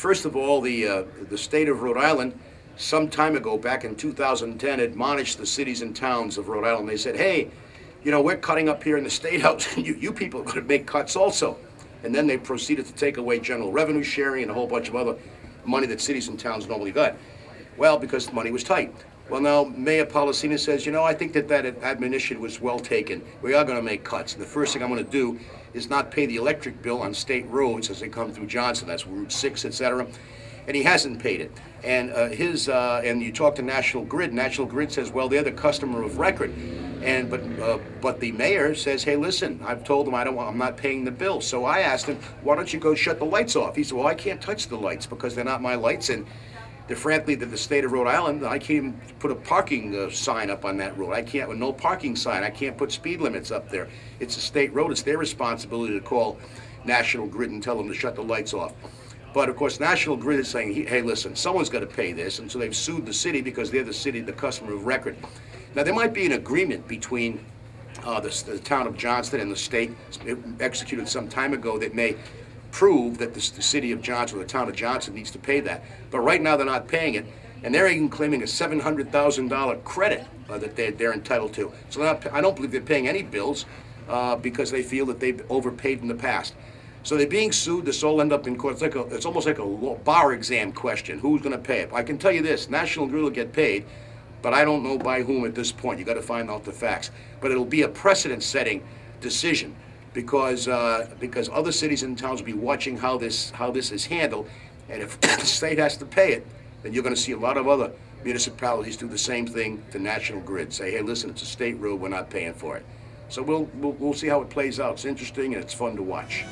First of all, the state of Rhode Island, some time ago, back in 2010, admonished the cities and towns of Rhode Island. They said, hey, we're cutting up here in the State House. You people are going to make cuts also. And then they proceeded to take away general revenue sharing and a whole bunch of other money that cities and towns normally got. Well, because the money was tight. Well, now Mayor Policina says, I think that admonition was well taken. We are going to make cuts. And the first thing I'm going to do is not pay the electric bill on state roads as they come through Johnson. That's Route 6, etc. And he hasn't paid it. And and you talk to National Grid. National Grid says, well, they're the customer of record. But the mayor says, hey, listen, I've told them I'm not paying the bill. So I asked him, why don't you go shut the lights off? He said, well, I can't touch the lights because they're not my lights. And frankly, the state of Rhode Island, I can't even put a parking sign up on that road. I can't, with no parking sign, I can't put speed limits up there. It's a state road. It's their responsibility to call National Grid and tell them to shut the lights off. But of course, National Grid is saying, hey, listen, someone's got to pay this. And so they've sued the city because they're the customer of record. Now, there might be an agreement between the town of Johnston and the state, executed some time ago, that may prove that the city of Johnson, or the town of Johnson, needs to pay that. But right now they're not paying it, and they're even claiming a $700,000 credit that they're entitled to. So I don't believe they're paying any bills because they feel that they've overpaid in the past. So they're being sued. This all end up in court. It's almost like a bar exam question. Who's going to pay it? I can tell you this: National Grid will get paid, but I don't know by whom at this point. You got to find out the facts. But it'll be a precedent-setting decision. Because other cities and towns will be watching how this is handled, and if the state has to pay it, then you're going to see a lot of other municipalities do the same thing to National Grid. Say, hey, listen, it's a state road, we're not paying for it. So we'll see how it plays out. It's interesting and it's fun to watch.